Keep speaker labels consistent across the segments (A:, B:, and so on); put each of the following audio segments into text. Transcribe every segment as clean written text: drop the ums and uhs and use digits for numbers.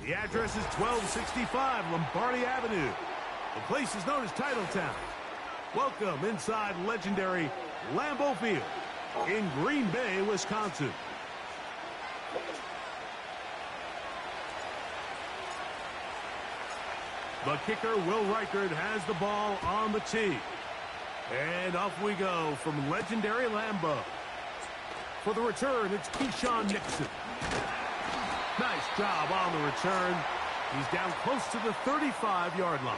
A: The address is 1265 Lombardi Avenue. The place is known as Titletown. Welcome inside legendary Lambeau Field in Green Bay, Wisconsin. The kicker, Will Reichert, has the ball on the tee. And off we go from legendary Lambeau. For the return, it's Keyshawn Nixon. Nice job on the return. He's down close to the 35-yard line.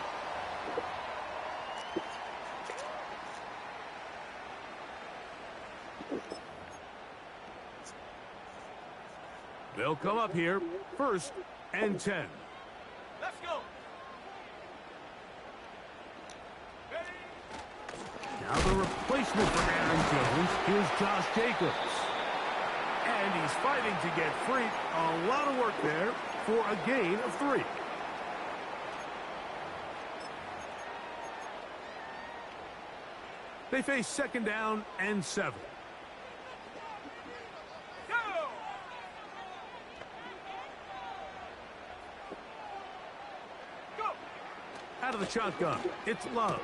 A: They'll come up here, 1st and 10.
B: Let's go.
A: Now the replacement for Aaron Jones is Josh Jacobs. And he's fighting to get free. A lot of work there for a gain of 3. They face 2nd down and 7. Out of the shotgun, it's Love.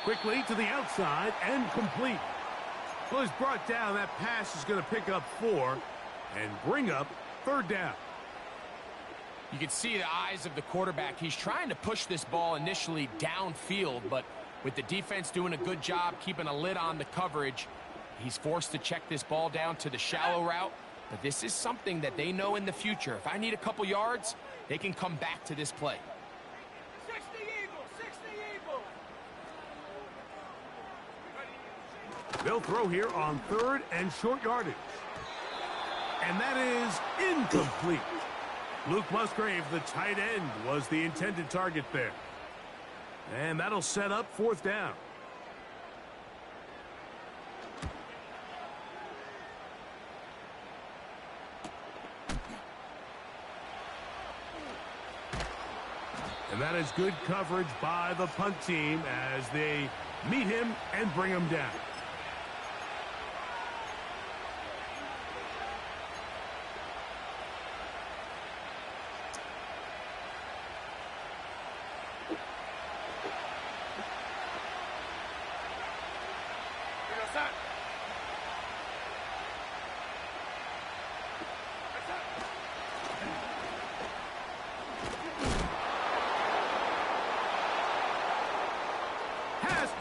A: Quickly to the outside and complete. Well, he's brought down. That pass is going to pick up 4 and bring up 3rd down.
C: You can see the eyes of the quarterback. He's trying to push this ball initially downfield, but with the defense doing a good job keeping a lid on the coverage, he's forced to check this ball down to the shallow route. But this is something that they know in the future. If I need a couple yards, they can come back to this play.
A: They'll throw here on 3rd and short yardage. And that is incomplete. Luke Musgrave, the tight end, was the intended target there. And that'll set up 4th down. And that is good coverage by the punt team as they meet him and bring him down.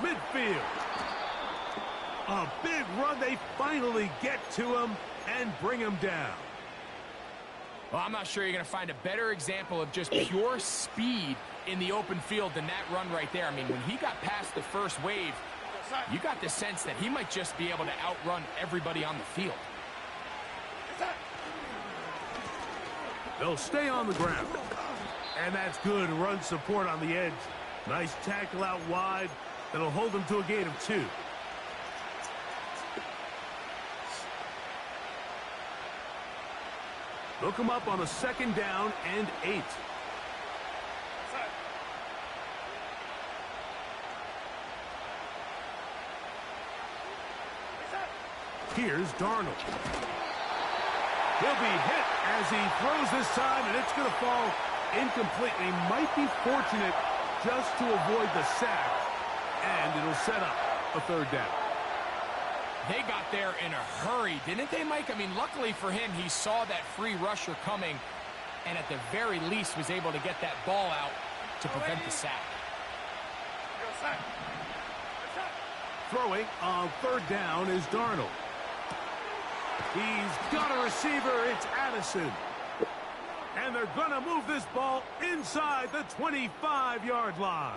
A: Midfield. A big run. They finally get to him and bring him down.
C: Well, I'm not sure you're going to find a better example of just pure speed in the open field than that run right there. I mean, when he got past the first wave, you got the sense that he might just be able to outrun everybody on the field.
A: They'll stay on the ground. And that's good run support on the edge. Nice tackle out wide. That'll hold them to a gain of 2. They'll come up on a 2nd down and 8. Here's Darnold. He'll be hit as he throws this time, and it's going to fall incomplete. He might be fortunate just to avoid the sack. And it'll set up a 3rd down.
C: They got there in a hurry, didn't they, Mike? I mean, luckily for him, he saw that free rusher coming and at the very least was able to get that ball out to prevent the sack.
A: Throwing on 3rd down is Darnold. He's got a receiver. It's Addison. And they're going to move this ball inside the 25-yard line.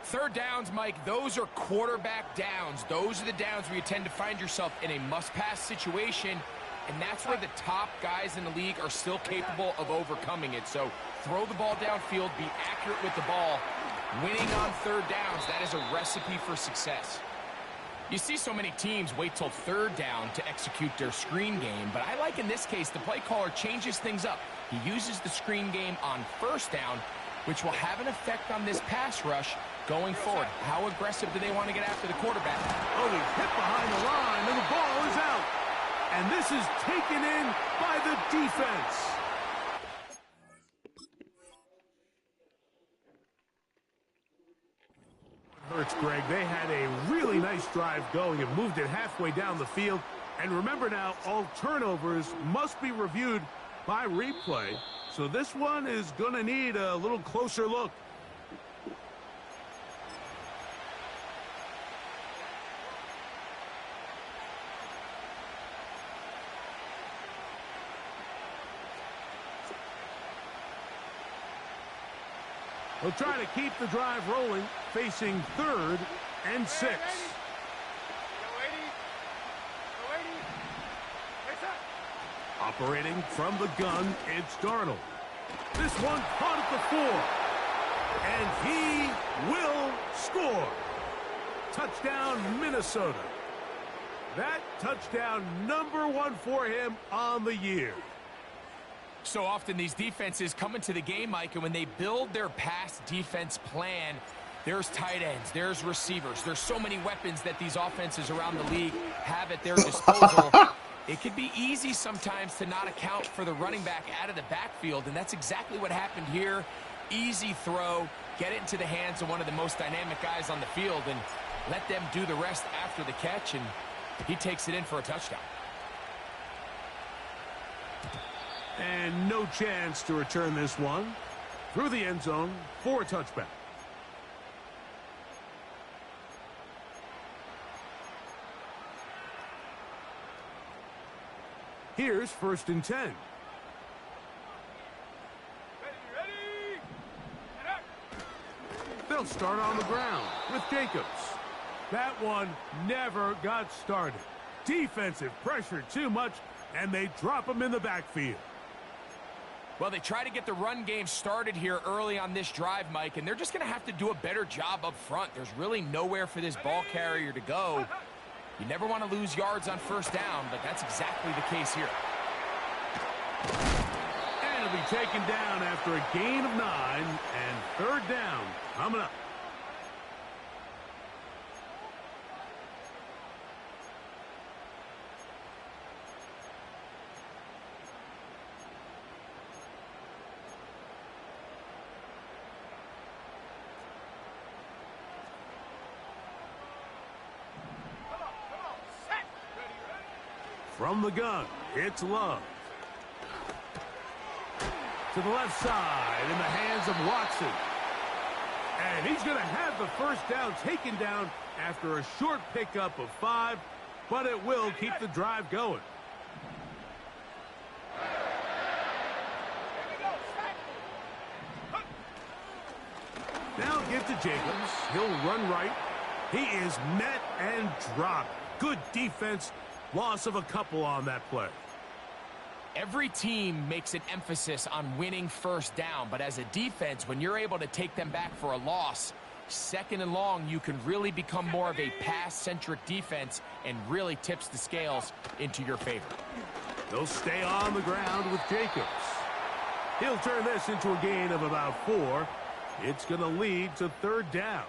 C: 3rd downs, Mike, those are quarterback downs. Those are the downs where you tend to find yourself in a must-pass situation, and that's where the top guys in the league are still capable of overcoming it. So throw the ball downfield, be accurate with the ball. Winning on 3rd downs, that is a recipe for success. You see so many teams wait till 3rd down to execute their screen game, but I like in this case the play caller changes things up. He uses the screen game on 1st down, which will have an effect on this pass rush going forward. How aggressive do they want to get after the quarterback?
A: Oh, he's hit behind the line, and the ball is out. And this is taken in by the defense. minutes, Greg. They had a really nice drive going and moved it halfway down the field. And remember now, all turnovers must be reviewed by replay. So this one is going to need a little closer look. They'll try to keep the drive rolling, facing 3rd and 6. Operating from the gun, it's Darnold. This one caught at the 4. And he will score. Touchdown, Minnesota. That touchdown number 1 for him on the year.
C: So often these defenses come into the game, Mike, and when they build their pass defense plan, there's tight ends, there's receivers, there's so many weapons that these offenses around the league have at their disposal. It can be easy sometimes to not account for the running back out of the backfield, and that's exactly what happened here. Easy throw, get it into the hands of one of the most dynamic guys on the field, and let them do the rest after the catch, and he takes it in for a touchdown.
A: And no chance to return this one through the end zone for a touchback. Here's 1st and 10. They'll start on the ground with Jacobs. That one never got started. Defensive pressure too much, and they drop him in the backfield.
C: Well, they try to get the run game started here early on this drive, Mike, and they're just going to have to do a better job up front. There's really nowhere for this ball carrier to go. You never want to lose yards on 1st down, but that's exactly the case here.
A: And it'll be taken down after a gain of 9, and 3rd down coming up. From the gun, it's Love. To the left side in the hands of Watson. And he's going to have the 1st down taken down after a short pickup of 5, but it will keep the drive going. Now give to Jacobs. He'll run right. He is met and dropped. Good defense. Loss of a couple on that play.
C: Every team makes an emphasis on winning 1st down, but as a defense, when you're able to take them back for a loss, 2nd and long, you can really become more of a pass-centric defense and really tips the scales into your favor.
A: They'll stay on the ground with Jacobs. He'll turn this into a gain of about 4. It's going to lead to 3rd down.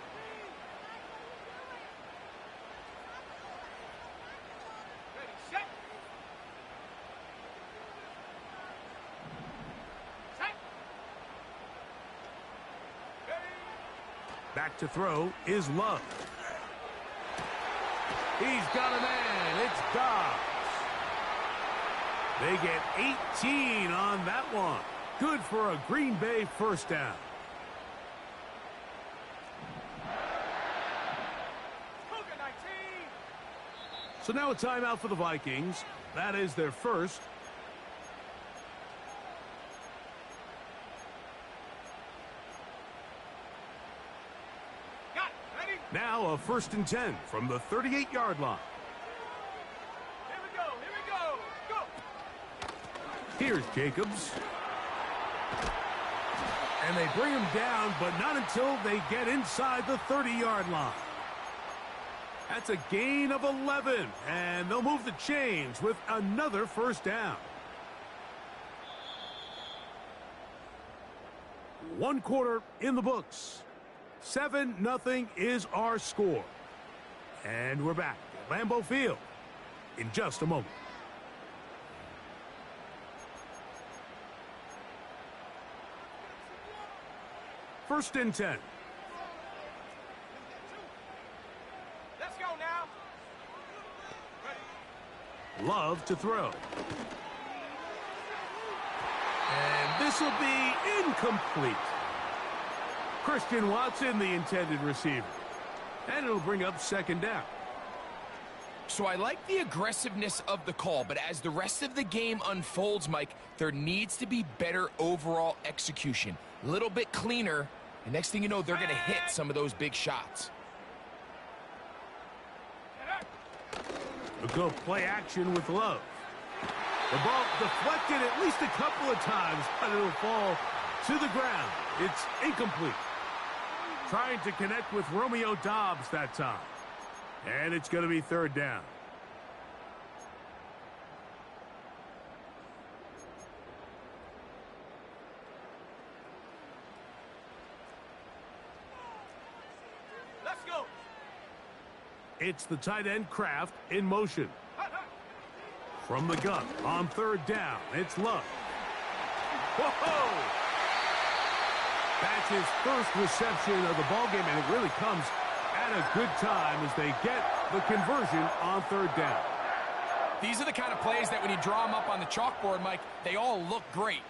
A: Back to throw is Love. He's got a man. It's Dobbs. They get 18 on that one. Good for a Green Bay 1st down. So now a timeout for the Vikings. That is their 1st. Now a 1st and 10 from the 38-yard line.
B: Here we go, go!
A: Here's Jacobs. And they bring him down, but not until they get inside the 30-yard line. That's a gain of 11, and they'll move the chains with another 1st down. 1 quarter in the books. 7-0 is our score. And we're back at Lambeau Field in just a moment. First and 10. Love to throw. And this will be incomplete. Christian Watson, the intended receiver. And it'll bring up second down.
C: So I like the aggressiveness of the call, but as the rest of the game unfolds, Mike, there needs to be better overall execution. A little bit cleaner, and next thing you know, they're going to hit some of those big shots.
A: We'll go play action with Love. The ball deflected at least a couple of times, but it'll fall to the ground. It's incomplete. Trying to connect with Romeo Doubs that time. And it's going to be third down.
B: Let's go.
A: It's the tight end Kraft in motion. From the gun on third down, it's Love. Whoa! That's his first reception of the ballgame, and it really comes at a good time as they get the conversion on third down.
C: These are the kind of plays that when you draw them up on the chalkboard, Mike, they all look great.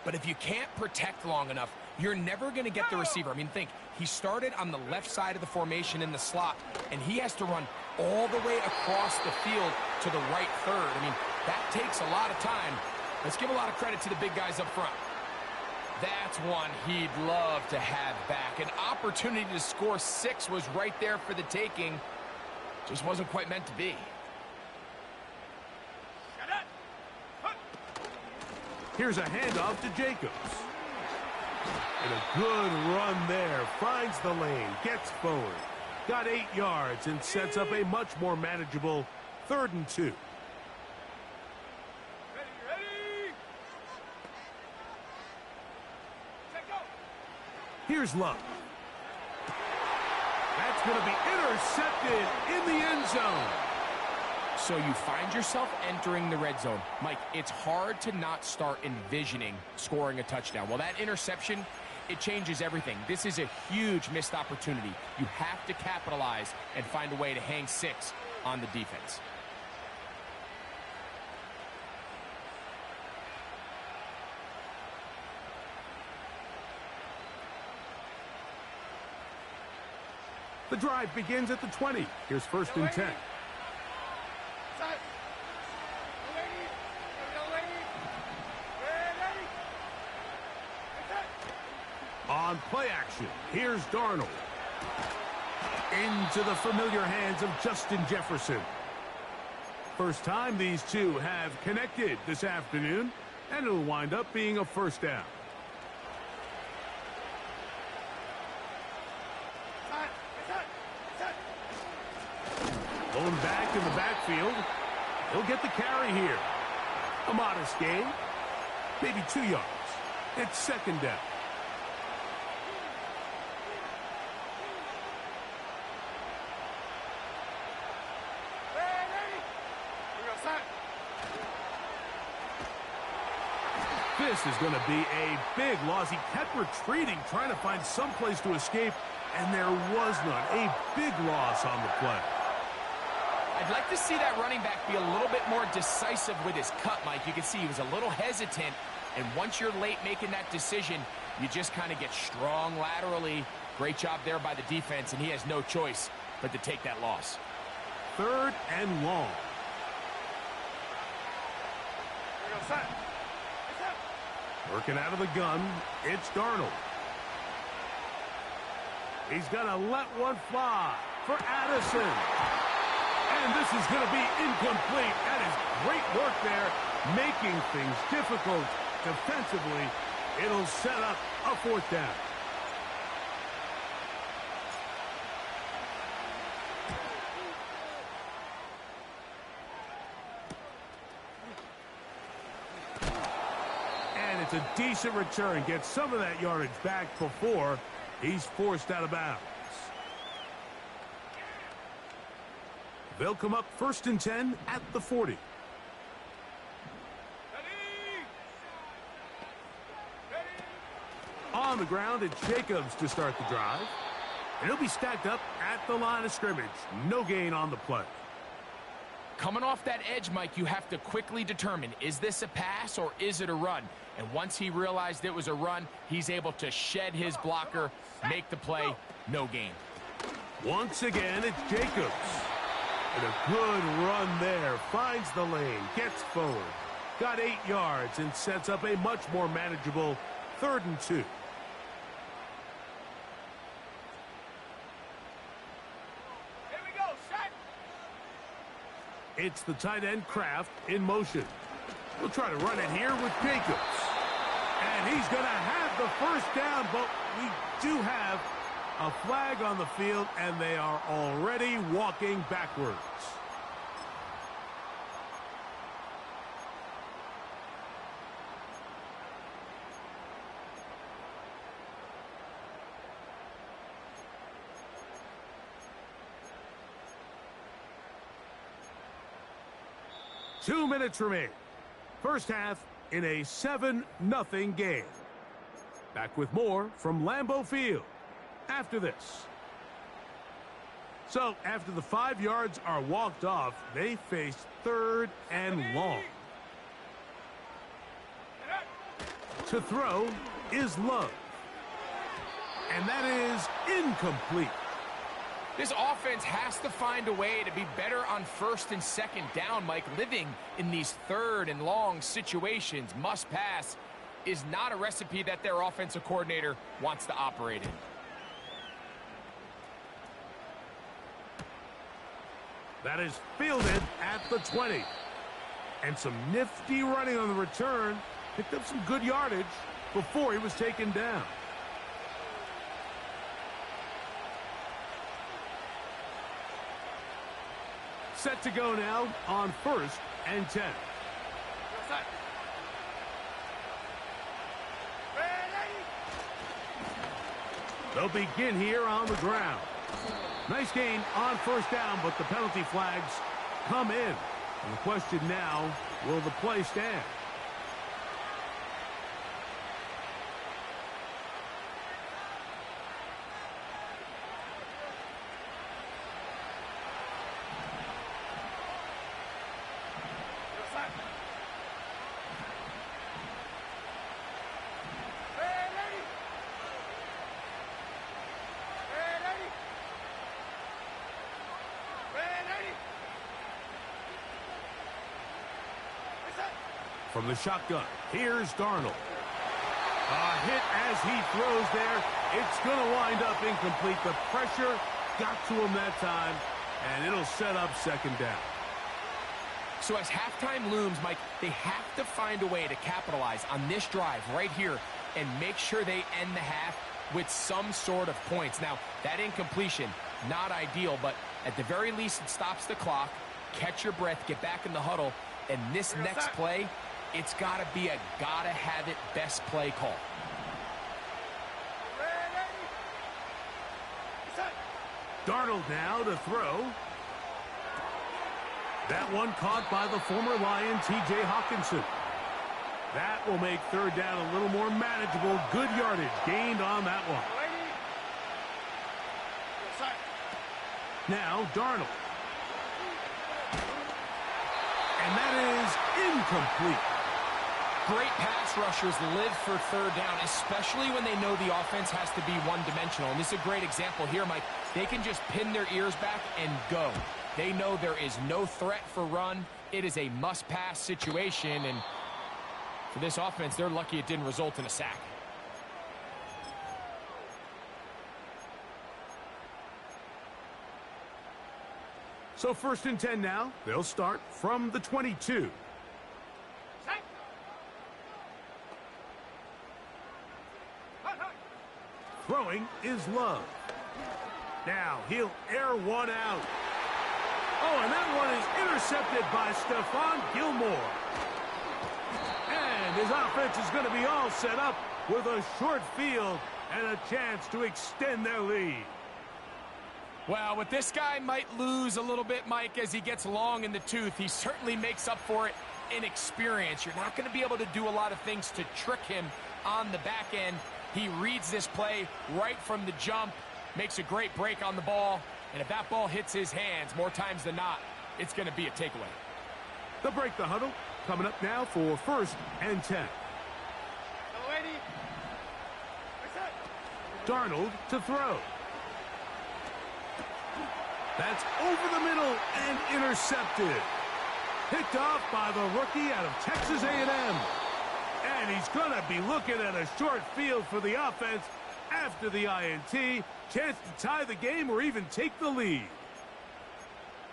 C: But if you can't protect long enough, you're never going to get the receiver. I mean, think, he started on the left side of the formation in the slot, and he has to run all the way across the field to the right third. I mean, that takes a lot of time. Let's give a lot of credit to the big guys up front. That's one he'd love to have back. An opportunity to score 6 was right there for the taking. Just wasn't quite meant to be.
A: Here's a handoff to Jacobs. And a good run there. Finds the lane, gets forward. Got 8 yards and sets up a much more manageable 3rd and 2. Here's Love. That's going to be intercepted in the end zone.
C: So you find yourself entering the red zone. Mike, it's hard to not start envisioning scoring a touchdown. Well, that interception, it changes everything. This is a huge missed opportunity. You have to capitalize and find a way to hang 6 on the defense.
A: The drive begins at the 20. Here's 1st and 10. On play action, here's Darnold. Into the familiar hands of Justin Jefferson. First time these two have connected this afternoon, and it'll wind up being a 1st down. Going back in the backfield. He'll get the carry here. A modest gain. Maybe 2 yards. It's 2nd down. This is going to be a big loss. He kept retreating, trying to find some place to escape, and there was none. A big loss on the play.
C: I'd like to see that running back be a little bit more decisive with his cut, Mike. You can see he was a little hesitant, and once you're late making that decision, you just kind of get strong laterally. Great job there by the defense, and he has no choice but to take that loss.
A: 3rd and long. Working out of the gun, it's Darnold. He's going to let one fly for Addison. And this is going to be incomplete. That is great work there, making things difficult defensively. It'll set up a 4th down. And it's a decent return. Gets some of that yardage back before he's forced out of bounds. They'll come up 1st and 10 at the 40. On the ground, it's Jacobs to start the drive. And he'll be stacked up at the line of scrimmage. No gain on the play.
C: Coming off that edge, Mike, you have to quickly determine, is this a pass or is it a run? And once he realized it was a run, he's able to shed his blocker, make the play, no gain.
A: Once again, it's Jacobs. And a good run there. Finds the lane, gets forward. Got 8 yards and sets up a much more manageable 3rd and 2. It's the tight end Kraft in motion. We'll try to run it here with Jacobs. And he's going to have the first down, but we do have a flag on the field, and they are already walking backwards. Two minutes remain. First half in a 7-0 game. Back with more from Lambeau Field after this. So after the 5 yards are walked off, they face 3rd and long. To throw is Love. And that is incomplete.
C: This offense has to find a way to be better on 1st and 2nd down, Mike. Living in these 3rd and long situations, must pass, is not a recipe that their offensive coordinator wants to operate in.
A: That is fielded at the 20. And some nifty running on the return. Picked up some good yardage before he was taken down. Set to go now on 1st and 10. They'll begin here on the ground. Nice gain on 1st down, but the penalty flags come in. And the question now, will the play stand? From the shotgun, here's Darnold. A hit as he throws there. It's going to wind up incomplete. The pressure got to him that time, and it'll set up 2nd down.
C: So as halftime looms, Mike, they have to find a way to capitalize on this drive right here and make sure they end the half with some sort of points. Now, that incompletion, not ideal, but at the very least it stops the clock. Catch your breath, get back in the huddle, and this next play, it's got to be a gotta-have-it best play call.
A: Darnold now to throw. That one caught by the former Lion, T.J. Hawkinson. That will make 3rd down a little more manageable. Good yardage gained on that one. Now Darnold. And that is incomplete.
C: Great pass rushers live for 3rd down, especially when they know the offense has to be one-dimensional. And this is a great example here, Mike. They can just pin their ears back and go. They know there is no threat for run. It is a must-pass situation. And for this offense, they're lucky it didn't result in a sack.
A: So 1st and 10 now. They'll start from the 22. Throwing is Love. Now he'll air one out. Oh, and that one is intercepted by Stephon Gilmore. And his offense is going to be all set up with a short field and a chance to extend their lead.
C: Well, with this guy might lose a little bit, Mike, as he gets long in the tooth. He certainly makes up for it in experience. You're not going to be able to do a lot of things to trick him on the back end. He reads this play right from the jump, makes a great break on the ball, and if that ball hits his hands more times than not, it's going to be a takeaway.
A: They'll break the huddle. Coming up now for 1st and 10. Darnold to throw. That's over the middle and intercepted. Picked off by the rookie out of Texas A&M. And he's going to be looking at a short field for the offense after the INT. Chance to tie the game or even take the lead.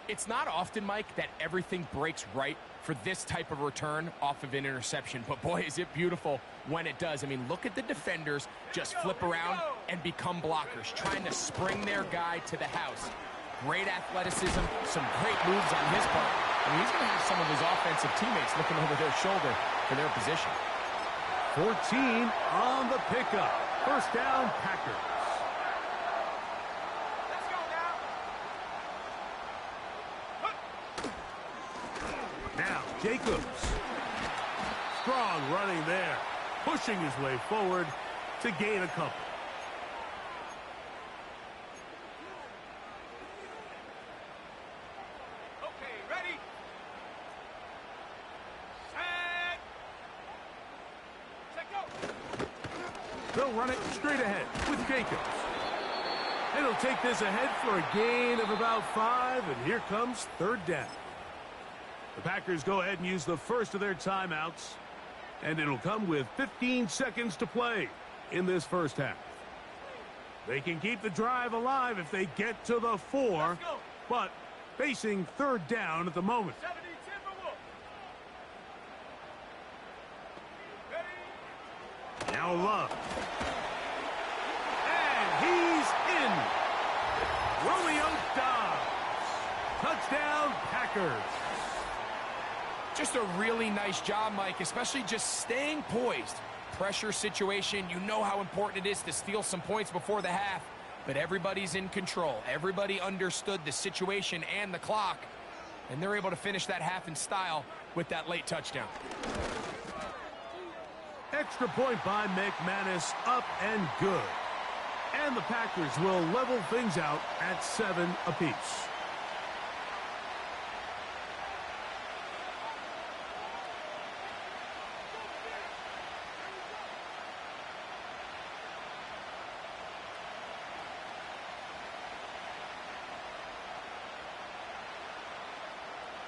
C: It's not often, Mike, that everything breaks right for this type of return off of an interception. But, boy, is it beautiful when it does. I mean, look at the defenders just flip around and become blockers, trying to spring their guy to the house. Great athleticism, some great moves on his part. I mean, he's going to have some of his offensive teammates looking over their shoulder for their position.
A: 14 on the pickup. 1st down, Packers.
B: Let's go now.
A: Now, Jacobs. Strong running there. Pushing his way forward to gain a couple.
B: Okay, ready? Set go.
A: They'll run it straight ahead with Jacobs. And he'll take this ahead for a gain of about 5, and here comes 3rd down. The Packers go ahead and use the first of their timeouts, and it'll come with 15 seconds to play in this first half. They can keep the drive alive if they get to the 4, but facing 3rd down at the moment.
B: 70, 10 for Wolf. Ready?
A: Now Love. And he's in. Romeo Dobbs. Touchdown, Packers.
C: Just a really nice job, Mike, especially just staying poised. Pressure situation, you know how important it is to steal some points before the half, but everybody's in control. Everybody understood the situation and the clock, and they're able to finish that half in style with that late touchdown.
A: Extra point by McManus, up and good. And the Packers will level things out at 7 apiece.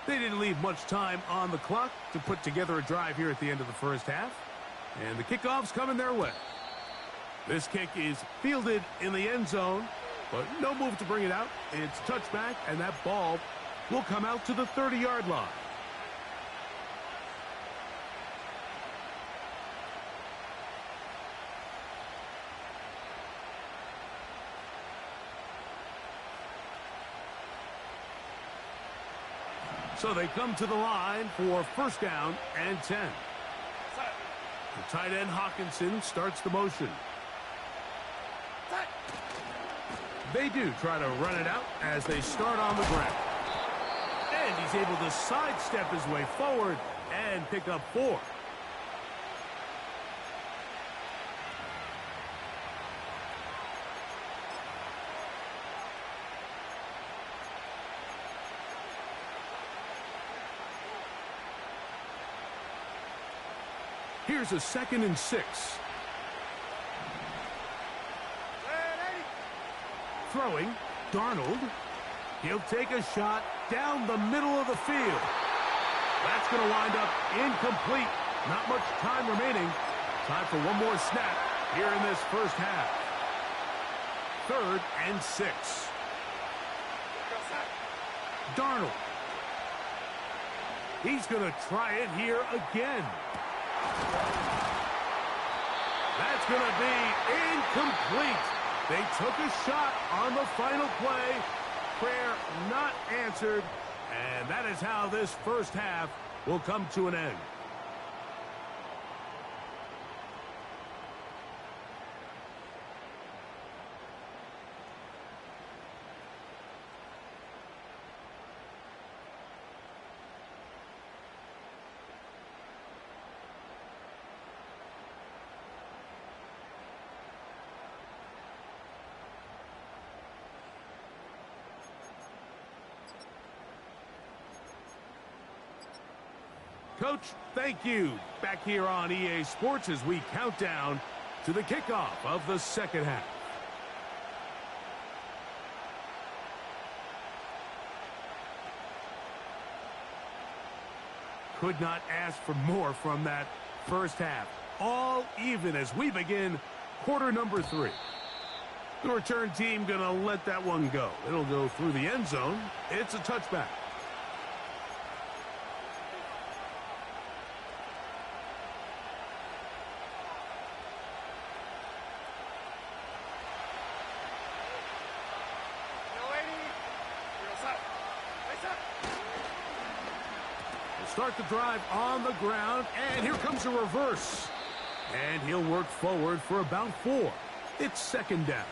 A: They didn't leave much time on the clock to put together a drive here at the end of the first half. And the kickoff's coming their way. This kick is fielded in the end zone, but no move to bring it out. It's touchback, and that ball will come out to the 30-yard line. So they come to the line for 1st down and 10. The tight end Hawkinson starts the motion. They do try to run it out as they start on the ground. And he's able to sidestep his way forward and pick up 4. Here's a 2nd and 6. Throwing, Darnold. He'll take a shot down the middle of the field. That's going to wind up incomplete. Not much time remaining. Time for one more snap here in this first half. 3rd and 6. Darnold. He's going to try it here again. That's going to be incomplete. They took a shot on the final play. Prayer not answered. And that is how this first half will come to an end. Coach, thank you. Back here on EA Sports as we count down to the kickoff of the second half. Could not ask for more from that first half. All even as we begin quarter number 3. The return team going to let that one go. It'll go through the end zone. It's a touchback. Start the drive on the ground, and here comes a reverse. And he'll work forward for about 4. It's second down.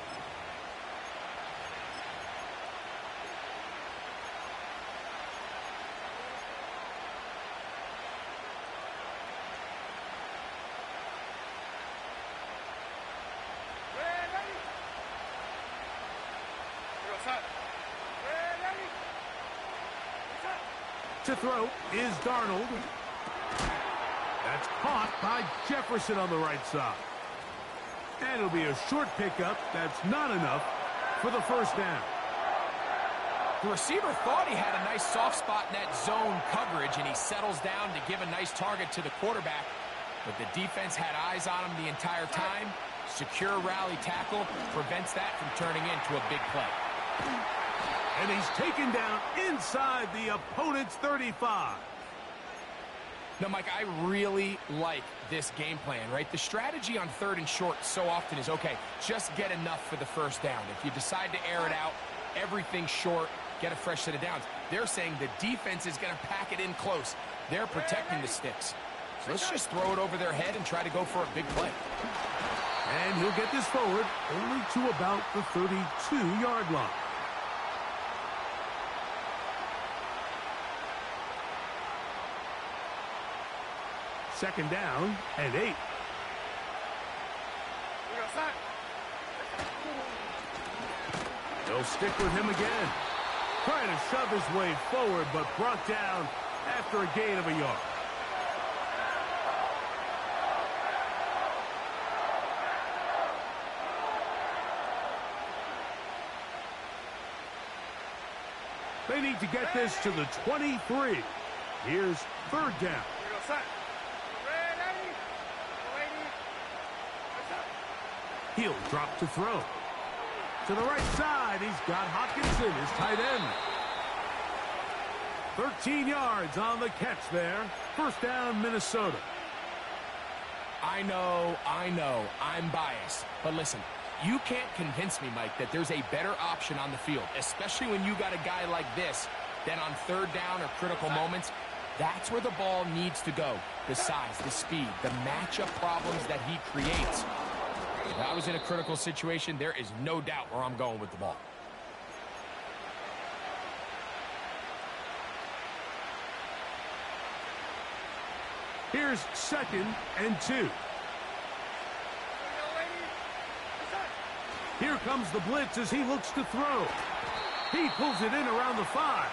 A: To throw is Darnold. That's caught by Jefferson on the right side. And it'll be a short pickup. That's not enough for the first down.
C: The receiver thought he had a nice soft spot in that zone coverage, and he settles down to give a nice target to the quarterback. But the defense had eyes on him the entire time. Secure rally tackle prevents that from turning into a big play.
A: And he's taken down inside the opponent's 35.
C: Now, Mike, I really like this game plan, right? The strategy on 3rd and short so often is, okay, just get enough for the first down. If you decide to air it out, everything short, get a fresh set of downs. They're saying the defense is going to pack it in close. They're protecting the sticks. So let's just throw it over their head and try to go for a big play.
A: And he'll get this forward only to about the 32-yard line. Second down and 8. They'll stick with him again. Trying to shove his way forward, but brought down after a gain of a yard. They need to get this to the 23. Here's 3rd down. He'll drop to throw. To the right side, he's got Hopkinson, his tight end. 13 yards on the catch there. First down, Minnesota.
C: I know, I'm biased. But listen, you can't convince me, Mike, that there's a better option on the field, especially when you got a guy like this, than on 3rd down or critical moments. That's where the ball needs to go. The size, the speed, the matchup problems that he creates. If I was in a critical situation, there is no doubt where I'm going with the ball.
A: Here's 2nd and 2. Here comes the blitz as he looks to throw. He pulls it in around the 5.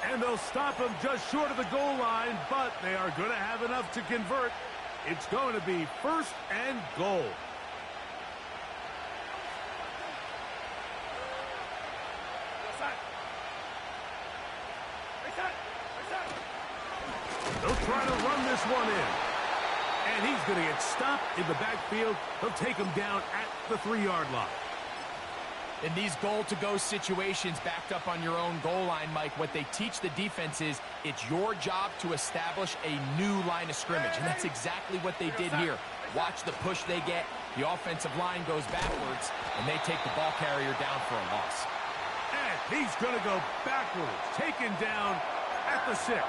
A: And they'll stop him just short of the goal line, but they are going to have enough to convert. It's going to be 1st and goal. They'll try to run this one in. And he's going to get stopped in the backfield. They'll take him down at the 3-yard line.
C: In these goal-to-go situations backed up on your own goal line, Mike, what they teach the defense is it's your job to establish a new line of scrimmage. And that's exactly what they did here. Watch the push they get. The offensive line goes backwards, and they take the ball carrier down for a loss.
A: And he's going to go backwards, taken down at the 6.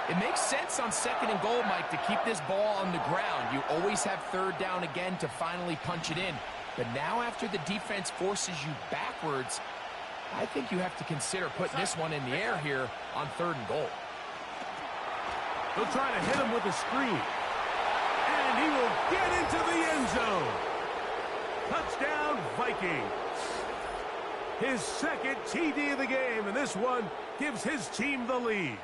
C: It makes sense on 2nd and goal, Mike, to keep this ball on the ground. You always have 3rd down again to finally punch it in. But now after the defense forces you backwards, I think you have to consider putting this one in the air here on 3rd and goal.
A: They'll try to hit him with a screen. And he will get into the end zone. Touchdown, Vikings. His 2nd TD of the game, and this one gives his team the lead.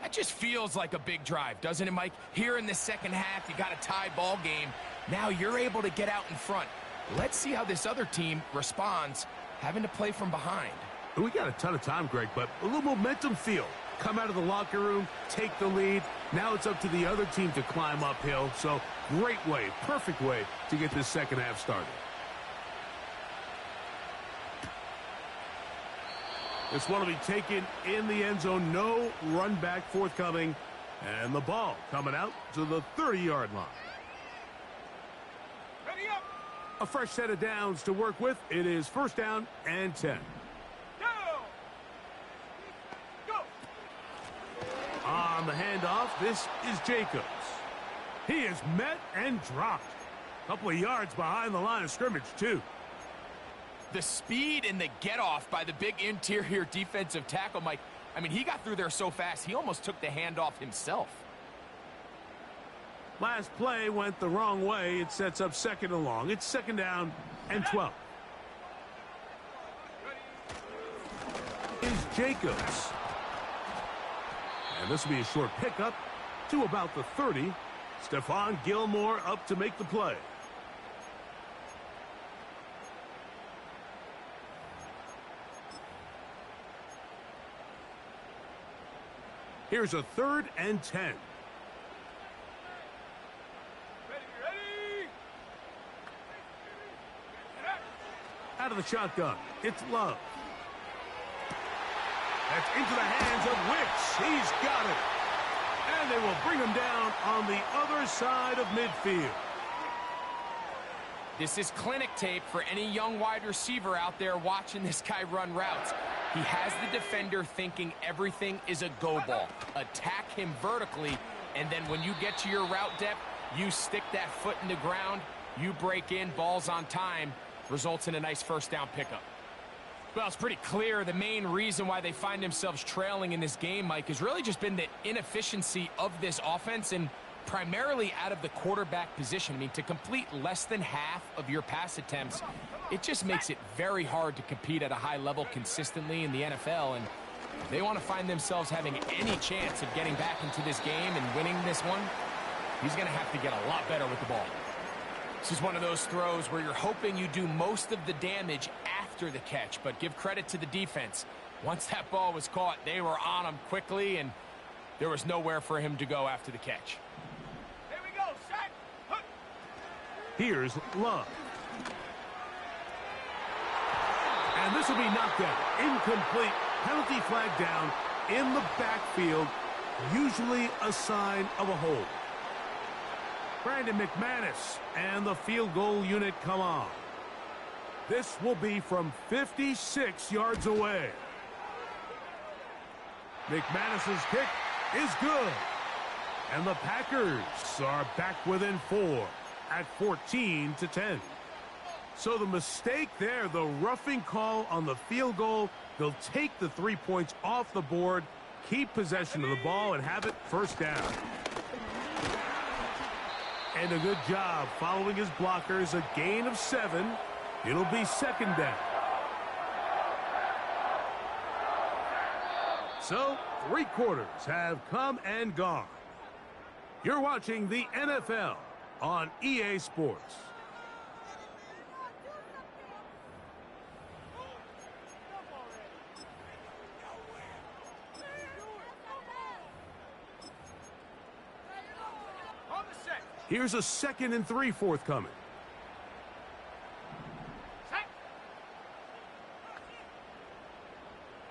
C: That just feels like a big drive, doesn't it, Mike? Here in the second half, you got a tie ball game. Now you're able to get out in front. Let's see how this other team responds, having to play from behind.
A: We got a ton of time, Greg, but a little momentum feel. Come out of the locker room, take the lead. Now it's up to the other team to climb uphill. So great way, perfect way to get this second half started. This one will be taken in the end zone. No run back forthcoming. And the ball coming out to the 30-yard line.
B: Ready up.
A: A fresh set of downs to work with. It is first down and 10.
B: Go.
A: On the handoff, this is Jacobs. He is met and dropped. A couple of yards behind the line of scrimmage, too.
C: The speed and the get-off by the big interior defensive tackle, Mike. I mean, he got through there so fast, he almost took the handoff himself.
A: Last play went the wrong way. It sets up second and long. It's second down and 12. Is Jacobs. And this will be a short pickup to about the 30. Stephon Gilmore up to make the play. Here's a 3rd and 10.
B: Ready.
A: Out of the shotgun, it's Love. That's into the hands of Wicks. He's got it. And they will bring him down on the other side of midfield.
C: This is clinic tape for any young wide receiver out there watching this guy run routes. He has the defender thinking everything is a go ball. Attack him vertically, and then when you get to your route depth, you stick that foot in the ground, you break in, balls on time, results in a nice first down pickup. Well, it's pretty clear the main reason why they find themselves trailing in this game, Mike, has really just been the inefficiency of this offense and primarily out of the quarterback position. I mean, to complete less than half of your pass attempts, it just makes it very hard to compete at a high level consistently in the NFL. And if they want to find themselves having any chance of getting back into this game and winning this one, he's going to have to get a lot better with the ball. This is one of those throws where you're hoping you do most of the damage after the catch, but give credit to the defense. Once that ball was caught, they were on him quickly, and there was nowhere for him to go after the catch.
B: Here we go. Set. Hook.
A: Here's Love. And this will be knocked out. Incomplete. Penalty flag down in the backfield. Usually a sign of a hold. Brandon McManus and the field goal unit come on. This will be from 56 yards away. McManus's kick is good. And the Packers are back within 4 at 14-10. So the mistake there, the roughing call on the field goal, they'll take the 3 points off the board, keep possession of the ball, and have it first down. And a good job following his blockers, a gain of 7. It'll be second down. So, 3 quarters have come and gone. You're watching the NFL on EA Sports.
B: On the set.
A: Here's a 2nd and 3 forthcoming.
B: Set.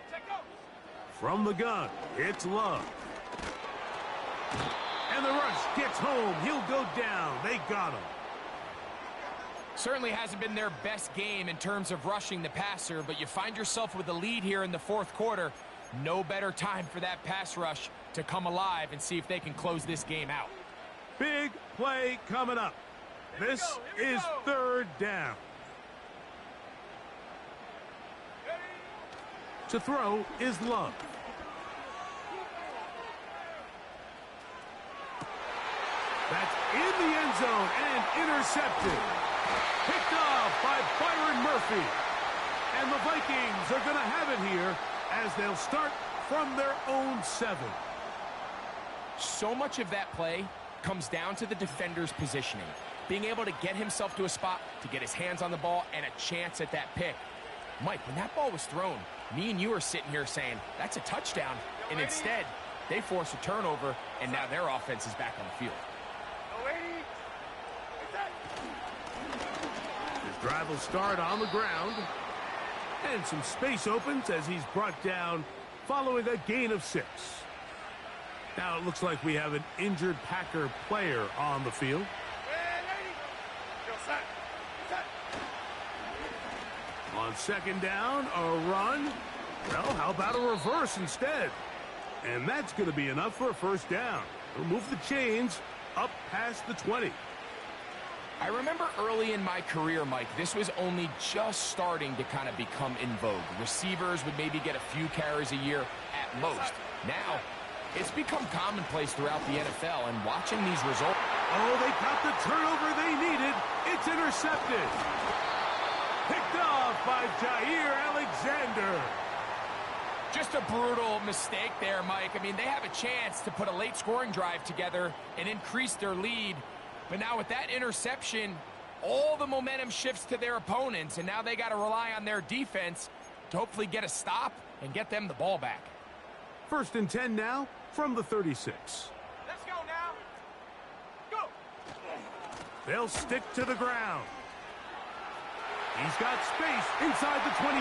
B: Set go.
A: From the gun, it's Love. And the rush gets home. He'll go down. They got him.
C: Certainly hasn't been their best game in terms of rushing the passer, but you find yourself with a lead here in the 4th quarter. No better time for that pass rush to come alive and see if they can close this game out.
A: Big play coming up. This is 3rd down. To throw is Love. That's in the end zone and intercepted. Picked off by Byron Murphy. And the Vikings are going to have it here as they'll start from their own 7.
C: So much of that play comes down to the defender's positioning, being able to get himself to a spot, to get his hands on the ball, and a chance at that pick. Mike, when that ball was thrown, me and you are sitting here saying, that's a touchdown, and instead, they force a turnover, and now their offense is back on the field.
A: His drive will start on the ground, and some space opens as he's brought down following a gain of 6. Now it looks like we have an injured Packer player on the field. On second down, a run. Well, how about a reverse instead? And that's going to be enough for a first down. He'll move the chains up past the 20.
C: I remember early in my career, Mike, this was only just starting to kind of become in vogue. Receivers would maybe get a few carries a year at most. Now, it's become commonplace throughout the NFL, and watching these results...
A: Oh, they got the turnover they needed. It's intercepted. Picked off by Jair Alexander.
C: Just a brutal mistake there, Mike. I mean, they have a chance to put a late scoring drive together and increase their lead. But now with that interception, all the momentum shifts to their opponents, and now they got to rely on their defense to hopefully get a stop and get them the ball back.
A: 1st and 10 now from the 36.
B: Let's go now. Go.
A: They'll stick to the ground. He's got space inside the 25.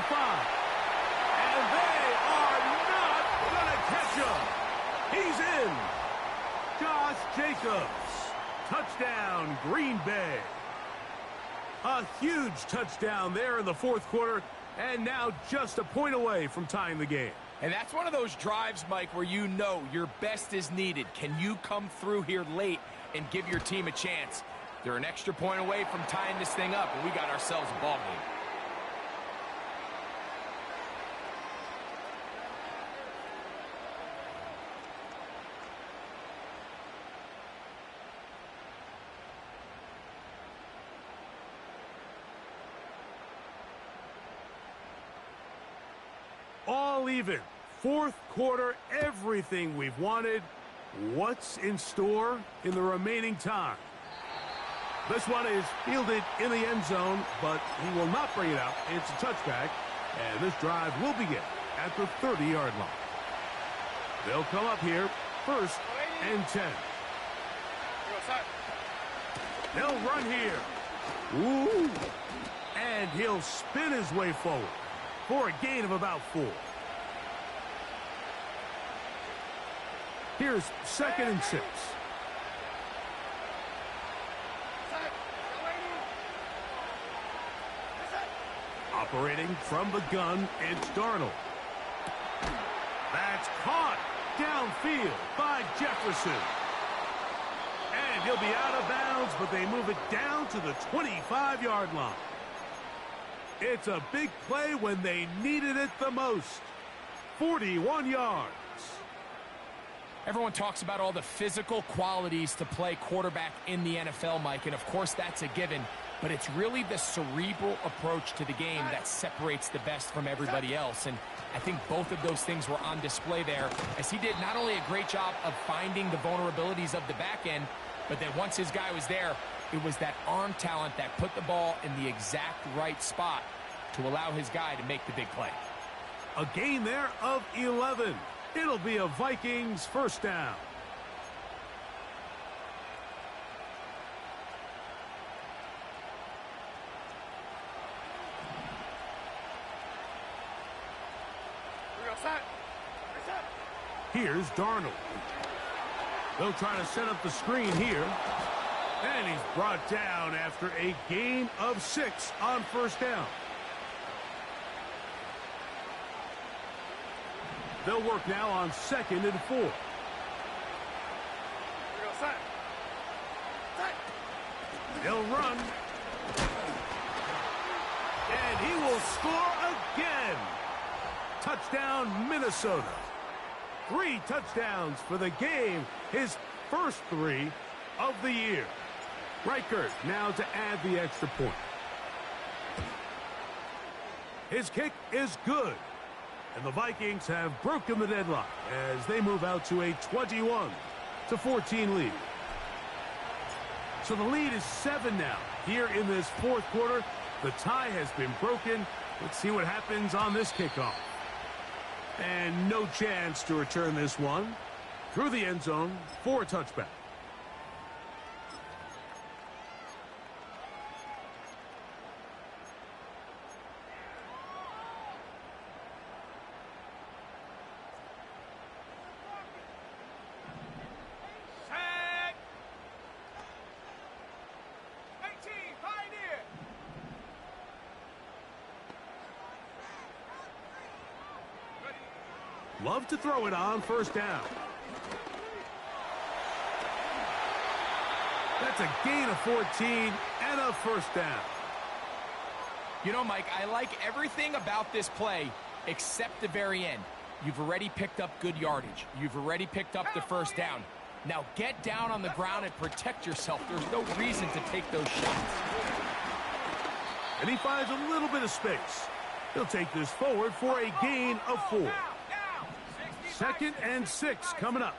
A: And they are not going to catch him. He's in. Josh Jacobs. Touchdown, Green Bay. A huge touchdown there in the 4th quarter, and now just a point away from tying the game.
C: And that's one of those drives, Mike, where you know your best is needed. Can you come through here late and give your team a chance? They're an extra point away from tying this thing up, and we got ourselves a ball game.
A: All even. 4th quarter, everything we've wanted. What's in store in the remaining time? This one is fielded in the end zone, but he will not bring it out. It's a touchback, and this drive will begin at the 30-yard line. They'll come up here 1st and 10. They'll run here. Ooh. And he'll spin his way forward for a gain of about 4. Here's 2nd and 6. Operating from the gun, it's Darnold. That's caught downfield by Jefferson. And he'll be out of bounds, but they move it down to the 25-yard line. It's a big play when they needed it the most. 41 yards.
C: Everyone talks about all the physical qualities to play quarterback in the NFL, Mike, and of course that's a given, but it's really the cerebral approach to the game that separates the best from everybody else, and I think both of those things were on display there, as he did not only a great job of finding the vulnerabilities of the back end, but then once his guy was there, it was that arm talent that put the ball in the exact right spot to allow his guy to make the big play.
A: A gain there of 11. It'll be a Vikings first down. Here's Darnold. They'll try to set up the screen here. And he's brought down after a gain of 6 on 1st down. They'll work now on 2nd and 4. They'll run. And he will score again. Touchdown, Minnesota. 3 touchdowns for the game. His first 3 of the year. Reichert now to add the extra point. His kick is good. And the Vikings have broken the deadlock as they move out to a 21-10 14 lead. So the lead is 7 now. Here in this fourth quarter, the tie has been broken. Let's see what happens on this kickoff. And no chance to return this one. Through the end zone for a touchback.
B: Set. 18, Pioneer.
A: Love to throw it on first down. That's a gain of 14 and a first down.
C: You know, Mike, I like everything about this play except the very end. You've already picked up good yardage. You've already picked up the first down. Now get down on the ground and protect yourself. There's no reason to take those shots.
A: And he finds a little bit of space. He'll take this forward for a gain of 4.
B: Now.
A: 2nd and 6 coming up.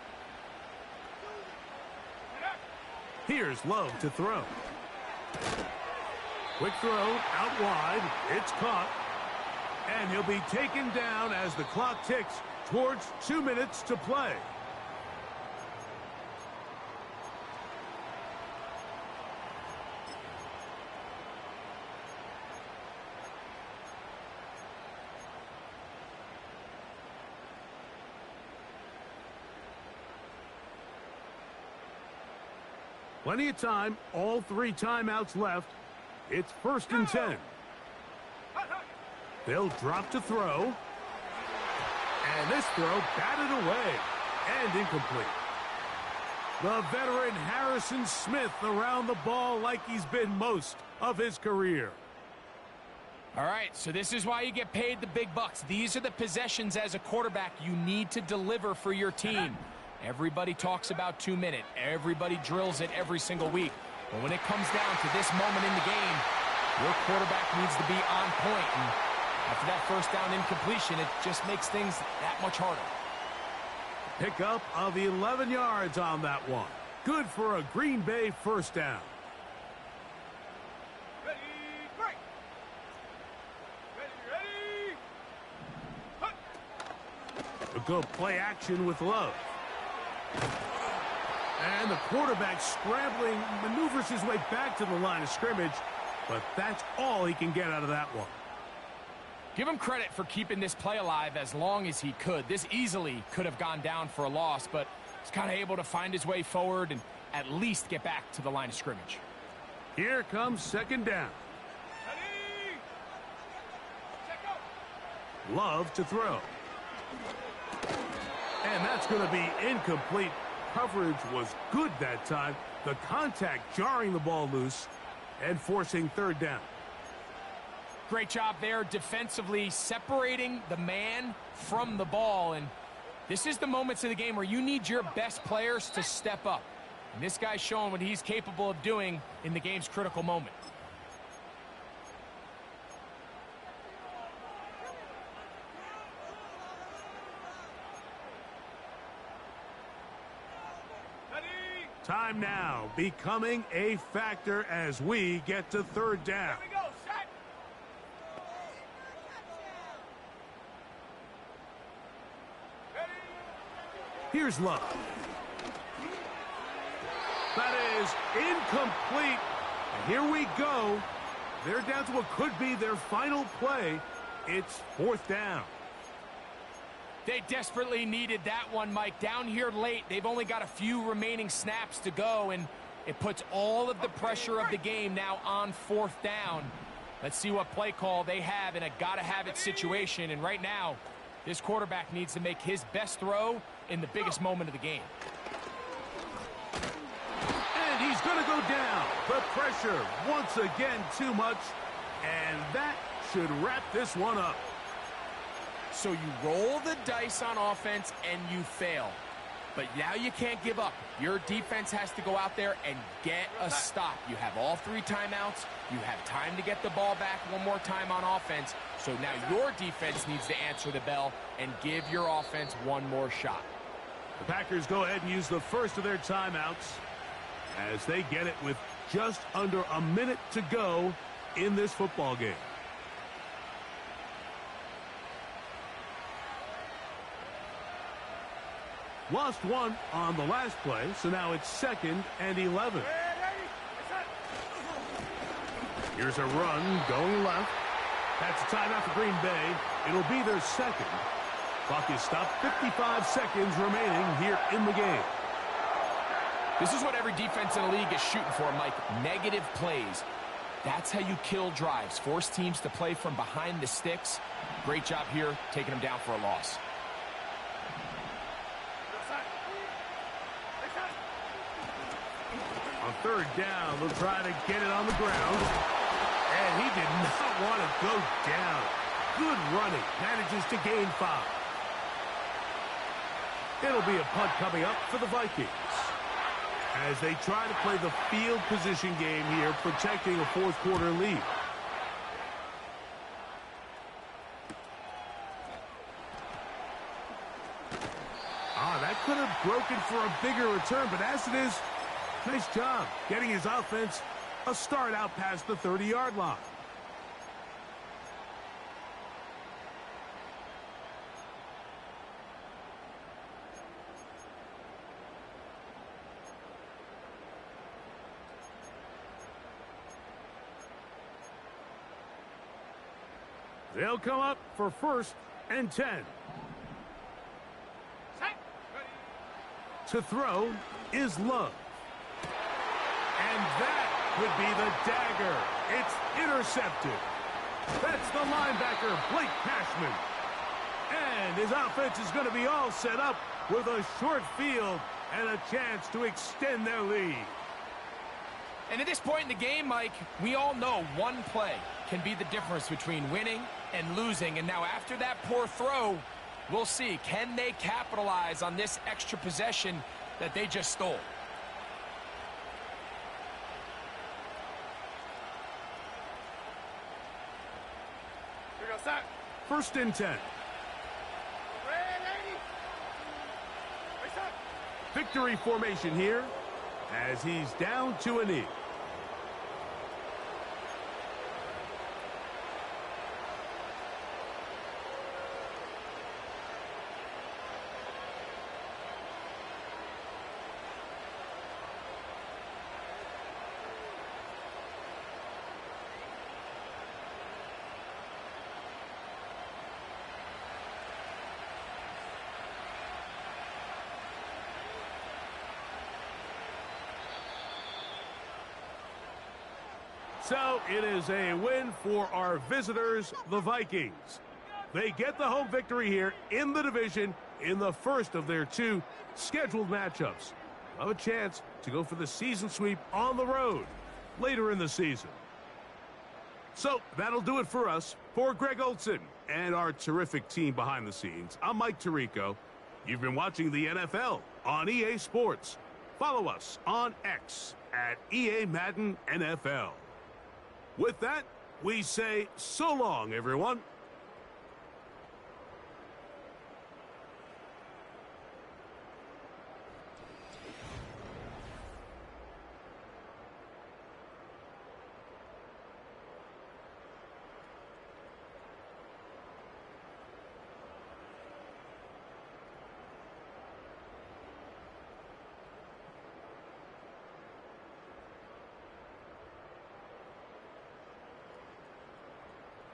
A: Here's Love to throw. Quick throw out wide. It's caught. And he'll be taken down as the clock ticks towards 2 minutes to play. Plenty of time, all 3 timeouts left. It's 1st and 10. They'll drop to throw. And this throw batted away and incomplete. The veteran Harrison Smith around the ball like he's been most of his career.
C: All right, so this is why you get paid the big bucks. These are the possessions as a quarterback you need to deliver for your team. Everybody talks about 2 minutes. Everybody drills it every single week. But when it comes down to this moment in the game, your quarterback needs to be on point. And after that first down incompletion, it just makes things that much harder.
A: Pickup of 11 yards on that one. Good for a Green Bay first down.
B: Ready, break. Ready. Hut.
A: A good play action with Love. And the quarterback scrambling, maneuvers his way back to the line of scrimmage, but that's all he can get out of that one.
C: Give him credit for keeping this play alive as long as he could. This easily could have gone down for a loss, but he's kind of able to find his way forward and at least get back to the line of scrimmage.
A: Here comes 2nd down.
B: Ready. Check out.
A: Love to throw. And that's going to be incomplete. Coverage was good that time. The contact jarring the ball loose and forcing 3rd down.
C: Great job there defensively, separating the man from the ball. And this is the moments of the game where you need your best players to step up. And this guy's showing what he's capable of doing in the game's critical moment.
A: Time now becoming a factor as we get to 3rd down.
B: Here we go, set. Ready.
A: Here's Love. That is incomplete. And here we go. They're down to what could be their final play. It's 4th down.
C: They desperately needed that one, Mike. Down here late, they've only got a few remaining snaps to go, and it puts all of the pressure of the game now on 4th down. Let's see what play call they have in a gotta-have-it situation. And right now, this quarterback needs to make his best throw in the biggest moment of the game.
A: And he's going to go down. The pressure, once again, too much. And that should wrap this one up.
C: So you roll the dice on offense and you fail. But now you can't give up. Your defense has to go out there and get a stop. You have all 3 timeouts. You have time to get the ball back one more time on offense. So now your defense needs to answer the bell and give your offense one more shot.
A: The Packers go ahead and use the first of their timeouts as they get it with just under a minute to go in this football game. Lost one on the last play, so now it's 2nd and 11. Here's a run going left. That's a timeout for Green Bay. It'll be their second. Clock is stopped. 55 seconds remaining here in the game.
C: This is what every defense in the league is shooting for, Mike. Negative plays. That's how you kill drives. Force teams to play from behind the sticks. Great job here, taking them down for a loss.
A: On 3rd down, they'll try to get it on the ground. And he did not want to go down. Good running. Manages to gain 5. It'll be a punt coming up for the Vikings as they try to play the field position game here, protecting a 4th quarter lead. That could have broken for a bigger return, but as it is, nice job getting his offense a start out past the 30-yard line. They'll come up for 1st and 10. To throw is Love. And that would be the dagger. It's intercepted. That's the linebacker, Blake Cashman. And his offense is going to be all set up with a short field and a chance to extend their lead.
C: And at this point in the game, Mike, we all know one play can be the difference between winning and losing. And now after that poor throw, we'll see, can they capitalize on this extra possession that they just stole?
B: Here goes that.
A: 1st and 10. Victory formation here as he's down to a knee. So it is a win for our visitors, the Vikings. They get the home victory here in the division in the first of their 2 scheduled matchups. They'll have a chance to go for the season sweep on the road later in the season. So that'll do it for us. For Greg Olson and our terrific team behind the scenes, I'm Mike Tirico. You've been watching the NFL on EA Sports. Follow us on X at EA Madden NFL. With that, we say so long, everyone.